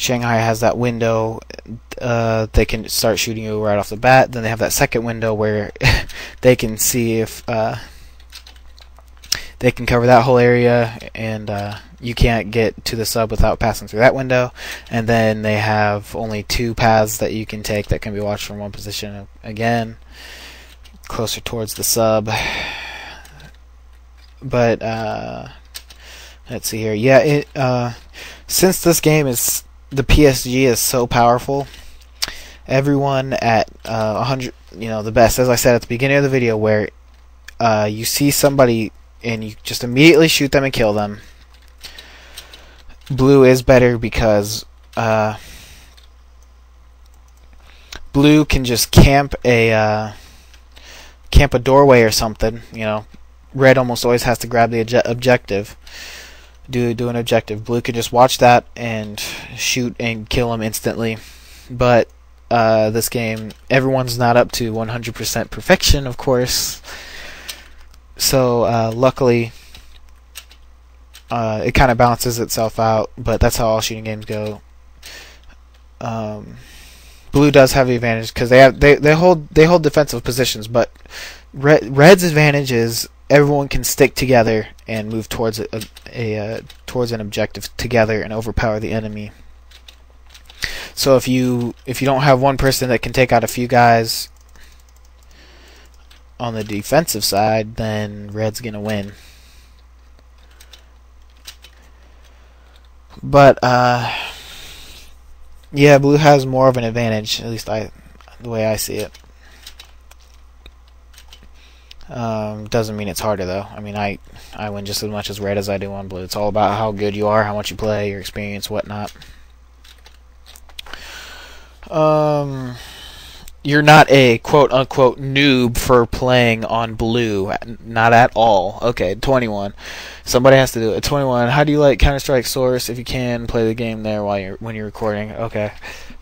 Shanghai has that window. They can start shooting you right off the bat. Then they have that second window where they can see if they can cover that whole area, and you can't get to the sub without passing through that window. And then they have only 2 paths that you can take that can be watched from one position, again closer towards the sub. But let's see here. Yeah, since this game is, the PSG is so powerful, everyone at 100, the best, as I said at the beginning of the video, where you see somebody and you just immediately shoot them and kill them. Blue is better because blue can just camp a doorway or something. Red almost always has to grab the objective, do an objective. Blue can just watch that and shoot and kill them instantly. But this game, everyone's not up to 100% perfection, of course. So luckily, it kind of balances itself out. But that's how all shooting games go. Blue does have the advantage because they hold defensive positions, but Red's advantage is everyone can stick together and move towards towards an objective together and overpower the enemy. So if you don't have one person that can take out a few guys on the defensive side, then Red's gonna win. But yeah, Blue has more of an advantage, at least the way I see it. Doesn't mean it's harder though. I mean, I win just as much as Red as I do on Blue. It's all about how good you are, how much you play, your experience, whatnot. You're not a quote-unquote noob for playing on Blue. Not at all. Okay, 21. Somebody has to do it. 21. How do you like Counter-Strike Source? If you can, play the game there when you're recording. Okay.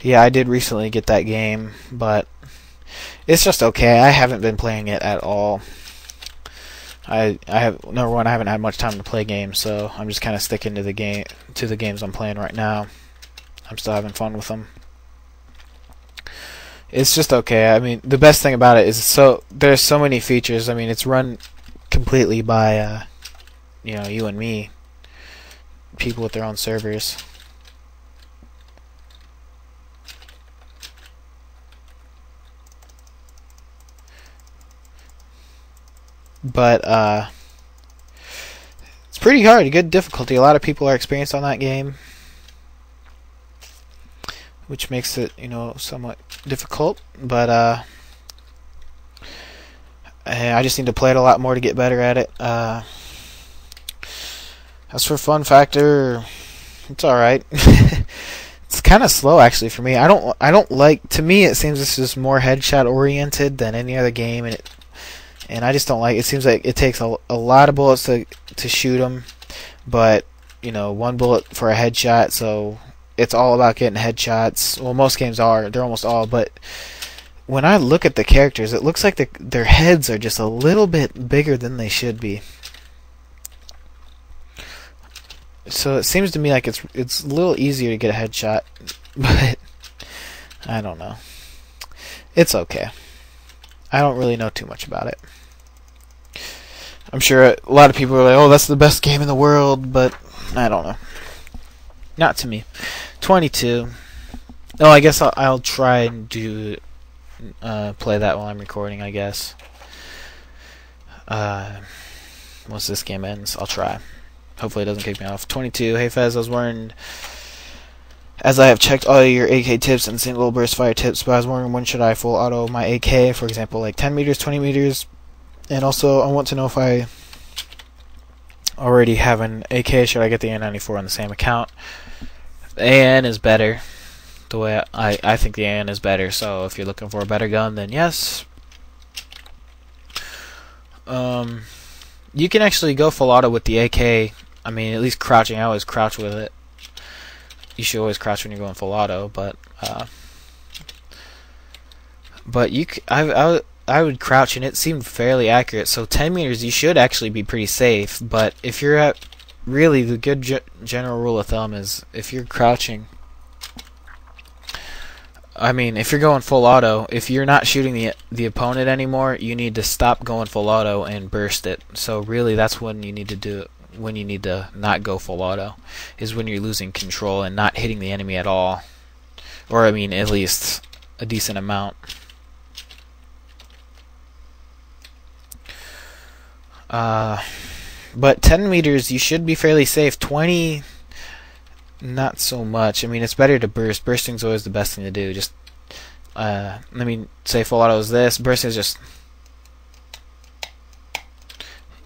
Yeah, I did recently get that game, but it's just okay. I haven't been playing it at all. Number one, I haven't had much time to play games, so I'm just kind of sticking to the games I'm playing right now. I'm still having fun with them. It's just okay. I mean, the best thing about it is there's so many features. I mean, it's run completely by you and me, people with their own servers. But it's pretty hard. Good difficulty. A lot of people are experienced on that game, which makes it, somewhat difficult. But I just need to play it a lot more to get better at it. As for fun factor, it's all right. It's kind of slow actually for me. I don't like. To me, it seems this is more headshot oriented than any other game, and I just don't like. It seems like it takes a lot of bullets to shoot them, but one bullet for a headshot. So it's all about getting headshots. Well, most games are. They're almost all. But when I look at the characters, it looks like their heads are just a little bit bigger than they should be. So it seems to me like it's a little easier to get a headshot, but I don't know. It's okay. I don't really know too much about it. I'm sure a lot of people are like, "Oh, that's the best game in the world," but I don't know. Not to me. 22. Oh, I guess I'll try and play that while I'm recording, I guess. Once this game ends, I'll try. Hopefully it doesn't kick me off. 22. Hey Fez, I was wondering, as I have checked all your AK tips and single burst fire tips, but I was wondering when should I full auto my AK, for example, like 10 meters, 20 meters, and also I want to know if I already have an AK, should I get the A94 on the same account? The AN is better. The way I think the AN is better, so if you're looking for a better gun, then yes. You can actually go full auto with the AK. I mean, at least crouching. I always crouch with it. You should always crouch when you're going full auto, but I would crouch and it seemed fairly accurate. So 10 meters, you should actually be pretty safe. But if you're at, really, the good general rule of thumb is if you're crouching I mean, if you're going full auto, if you're not shooting the opponent anymore, you need to stop going full auto and burst it. So really, that's when you need to do it. When you need to not go full auto, is when you're losing control and not hitting the enemy at all, or I mean, at least a decent amount. But 10 meters, you should be fairly safe. 20. Not so much. I mean, it's better to burst. Bursting's always the best thing to do. Just, I mean, say full auto is this. Bursting is just...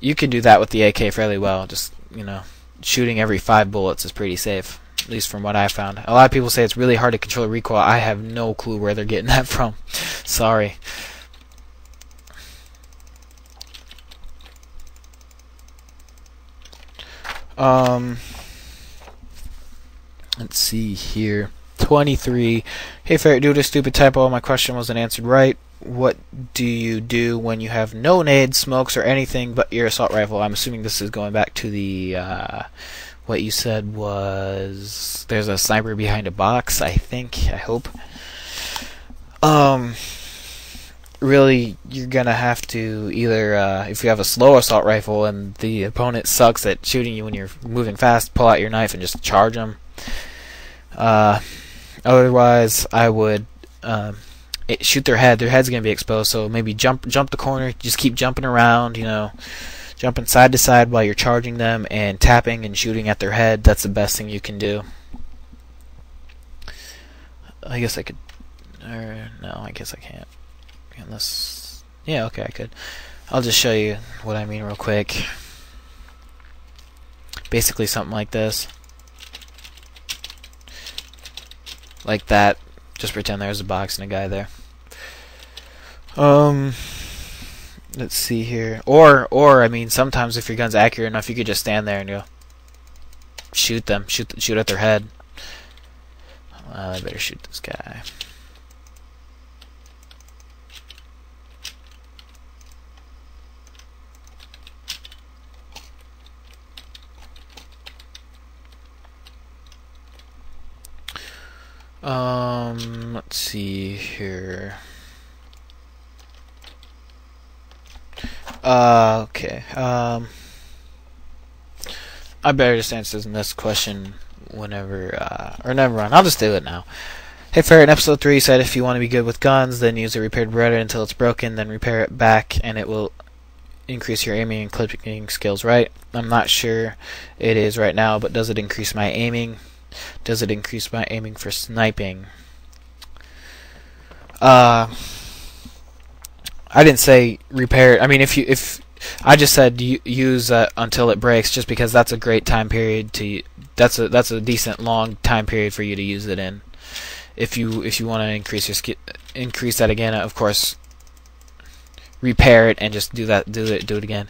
You can do that with the AK fairly well. Just, you know, shooting every 5 bullets is pretty safe. At least from what I found. A lot of people say it's really hard to control recoil. I have no clue where they're getting that from. Sorry. Let's see here. 23. Hey Ferret, due to a stupid typo, my question wasn't answered right. What do you do when you have no nades, smokes, or anything but your assault rifle? I'm assuming this is going back to the what you said was there's a sniper behind a box, I think. I hope. Really, you're gonna have to either if you have a slow assault rifle and the opponent sucks at shooting you when you're moving fast, pull out your knife and just charge them. Otherwise, I would shoot their head. Their head's gonna be exposed, so maybe jump the corner. Just keep jumping around, you know, jumping side to side while you're charging them and tapping and shooting at their head. That's the best thing you can do. I guess I could, or no, I guess I can't. Unless, yeah, okay, I could. I'll just show you what I mean real quick. Basically, something like this. Like that. Just pretend there's a box and a guy there. Let's see here. Or I mean, sometimes if your gun's accurate enough, you could just stand there and go shoot them. Shoot at their head. I better shoot this guy. Let's see here. Okay. I better just answer this question whenever, or never mind. I'll just do it now. Hey Ferret, in episode 3 you said if you want to be good with guns, then use a repaired Beretta until it's broken, then repair it back, and it will increase your aiming and clipping skills, right? I'm not sure it is right now, but does it increase my aiming? Does it increase my aiming for sniping? I didn't say repair. I mean, if I just said use until it breaks, just because that's a great time period to. That's a decent long time period for you to use it in. If you want to increase that again, of course, repair it and just do it again.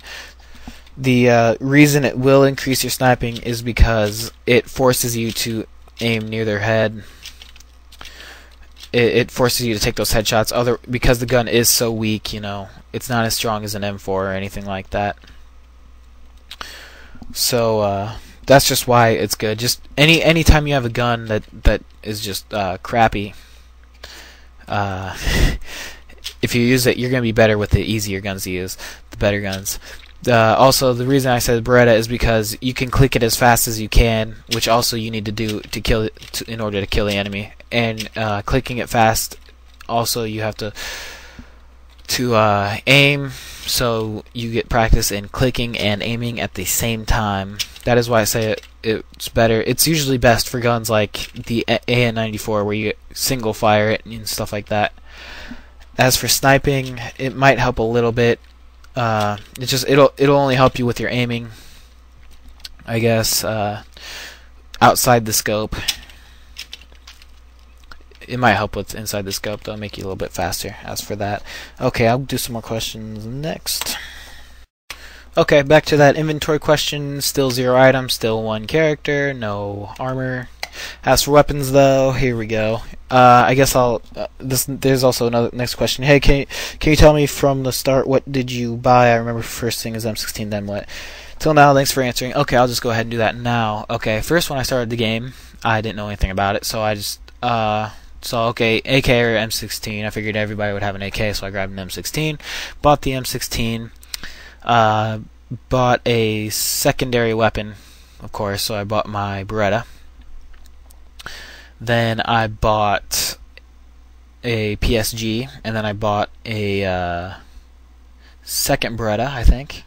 The reason it will increase your sniping is because it forces you to aim near their head. It forces you to take those headshots. Because the gun is so weak, you know, it's not as strong as an M4 or anything like that. So that's just why it's good. Just any time you have a gun that is just crappy, if you use it, you're gonna be better with the easier guns to use, the better guns. Also, the reason I said Beretta is because you can click it as fast as you can, which also you need to do to kill it in order to kill the enemy. And clicking it fast, also you have to aim, so you get practice in clicking and aiming at the same time. That is why I say it's better. It's usually best for guns like the AN-94, where you single fire it and stuff like that. As for sniping, it might help a little bit. It'll only help you with your aiming, I guess. Outside the scope, it might help with inside the scope, though, make you a little bit faster. As for that, okay, I'll do some more questions next. Okay, back to that inventory question. Still 0 items, still 1 character, no armor. As for weapons, though, here we go. I guess I'll. There's also another next question. Hey, can you tell me from the start what did you buy? I remember first thing is M16, then what? Till now, thanks for answering. Okay, I'll just go ahead and do that now. Okay, first when I started the game, I didn't know anything about it, so I just So okay, AK or M16. I figured everybody would have an AK, so I grabbed an M16. Bought the M16. Bought a secondary weapon, of course. So I bought my Beretta. Then I bought a PSG, and then I bought a second Beretta, I think.